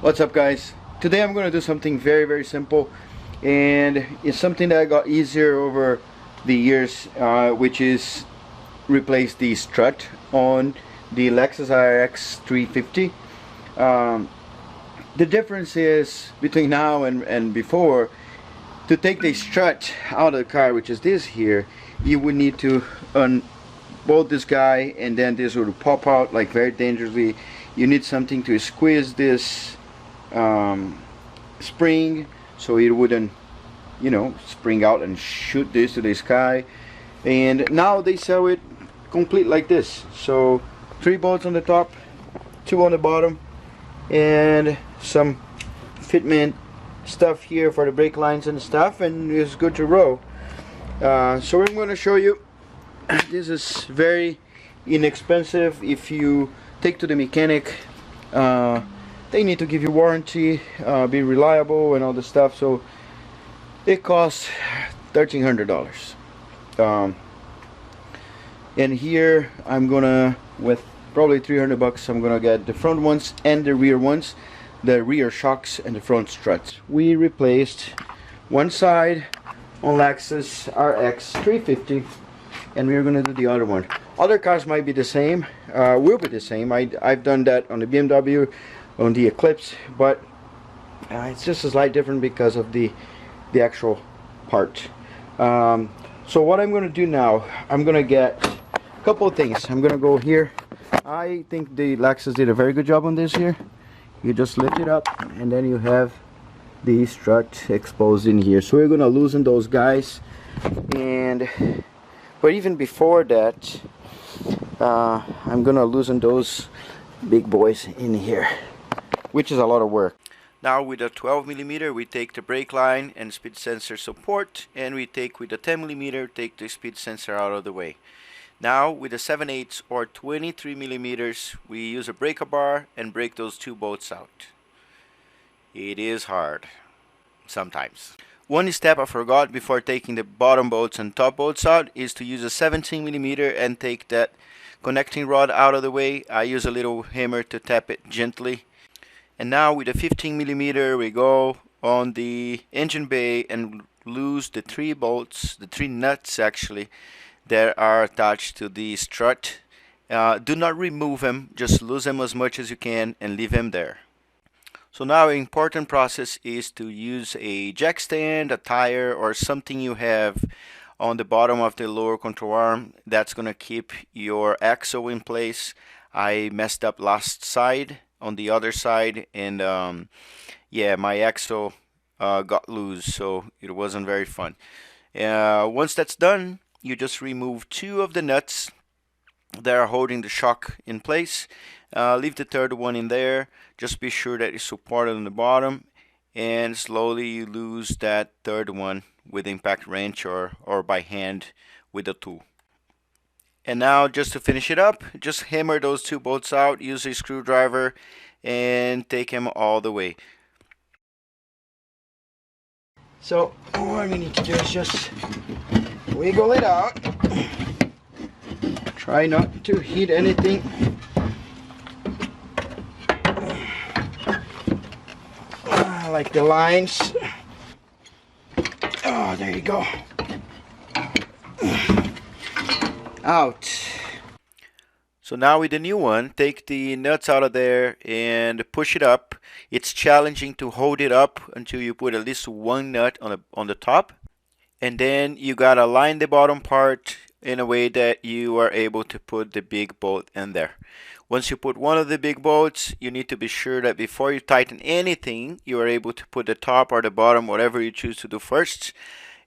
What's up, guys? Today I'm going to do something very simple, and it's something that got easier over the years, which is replace the strut on the Lexus RX350. The difference is between now and before. To take the strut out of the car, which is this here, you would need to unbolt this guy, and then this would pop out like very dangerously. You need something to squeeze this spring so it wouldn't, spring out and shoot this to the sky. And now they sell it complete like this. So 3 bolts on the top, 2 on the bottom, and some fitment stuff here for the brake lines and stuff, and it's good to roll. So I'm going to show you. This is very inexpensive. If you take to the mechanic, they need to give you warranty, be reliable and all the stuff, so it costs $1,300. And here I'm gonna, with probably 300 bucks, I'm gonna get the front ones and the rear ones, the rear shocks and the front struts. We replaced one side on Lexus RX350, and we're gonna do the other one. Other cars might be the same, will be the same. I've done that on the BMW, on the Eclipse, but it's just a slight different because of the actual part. So what I'm gonna do now, I'm gonna get a couple of things. I'm gonna go here. I think the Lexus did a very good job on this here. You just lift it up, and then you have the strut exposed in here. So we're gonna loosen those guys, but even before that, I'm gonna loosen those big boys in here, which is a lot of work. Now with a 12mm we take the brake line and speed sensor support, and we take with the 10mm take the speed sensor out of the way. Now with a 7/8 or 23mm we use a breaker bar and break those 2 bolts out. It is hard sometimes. One step I forgot before taking the bottom bolts and top bolts out is to use a 17mm and take that connecting rod out of the way. I use a little hammer to tap it gently. And now with a 15mm we go on the engine bay and loose the 3 bolts, the 3 nuts actually, that are attached to the strut. Do not remove them, just lose them as much as you can and leave them there. So now an important process is to use a jack stand, a tire, or something you have on the bottom of the lower control arm that's gonna keep your axle in place. I messed up last side on the other side, and yeah, my axle got loose, so it wasn't very fun. Once that's done, you just remove 2 of the nuts that are holding the shock in place. Leave the third one in there. Just be sure that it's supported on the bottom, and slowly you lose that third one with impact wrench or by hand with a tool. And now just to finish it up, just hammer those 2 bolts out, use a screwdriver and take them all the way. So what we need to do is just wiggle it out. Try not to hit anything. Like the lines. Oh, there you go. Out. So now with the new one, take the nuts out of there and push it up. It's challenging to hold it up until you put at least 1 nut on the top, and then you gotta line the bottom part in a way that you are able to put the big bolt in there. Once you put one of the big bolts, you need to be sure that before you tighten anything, you are able to put the top or the bottom, whatever you choose to do first,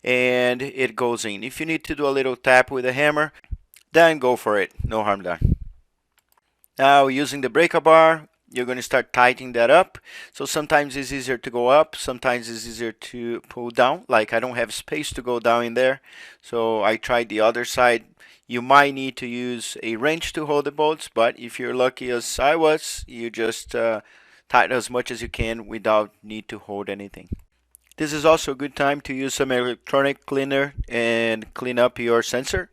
and it goes in. If you need to do a little tap with a hammer, then go for it. No harm done. Now using the breaker bar, you're going to start tightening that up. So sometimes it's easier to go up, sometimes it's easier to pull down. Like I don't have space to go down in there, so I tried the other side. You might need to use a wrench to hold the bolts, but if you're lucky as I was, you just tighten as much as you can without need to hold anything. This is also a good time to use some electronic cleaner and clean up your sensor.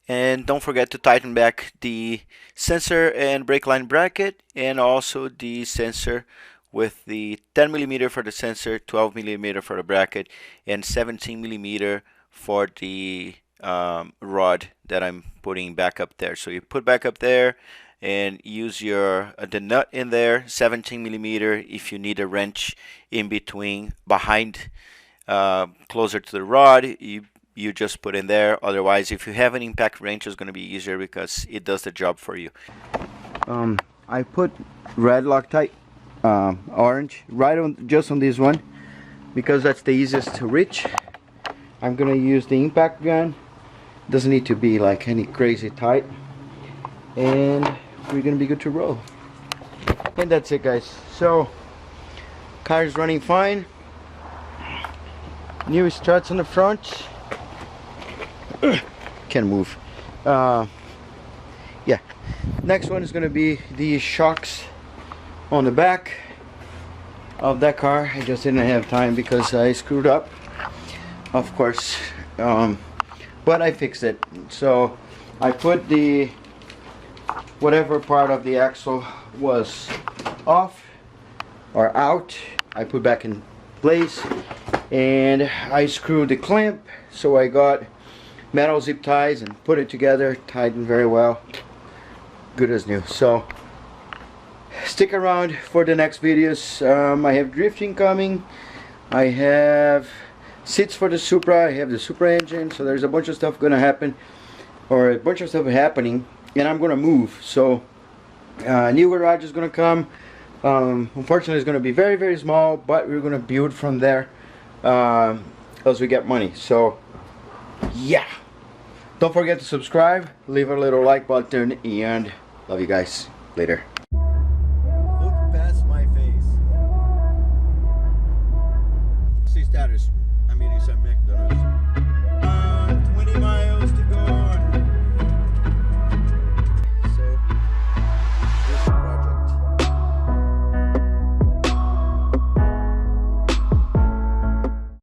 And don't forget to tighten back the sensor and brake line bracket, and also the sensor with the 10 millimeter for the sensor, 12 millimeter for the bracket, and 17 millimeter for the rod that I'm putting back up there. So you put back up there and use your the nut in there, 17 millimeter. If you need a wrench in between, behind, closer to the rod, you just put in there. Otherwise, if you have an impact wrench, it's going to be easier because it does the job for you. I put red Loctite, orange, right on, just on this one, because that's the easiest to reach. I'm gonna use the impact gun. Doesn't need to be like any crazy tight, and we're gonna be good to roll. And that's it, guys. So car is running fine. New struts on the front. Can't move. Yeah, next one is gonna be the shocks on the back of that car. I just didn't have time because I screwed up, of course, but I fixed it. So I put the whatever part of the axle was off or out, I put back in place, and I screwed the clamp. So I got metal zip ties and put it together, tightened very well, good as new. So stick around for the next videos. I have drifting coming, I have seats for the Supra, I have the Supra engine, so there's a bunch of stuff gonna happen, or a bunch of stuff happening, and I'm gonna move. So new garage is gonna come. Unfortunately it's gonna be very, very small, but we're gonna build from there as we get money. So yeah, don't forget to subscribe, leave a little like button, and love you guys. Later. Look past my face. See status. I mean, it's a McDonald's.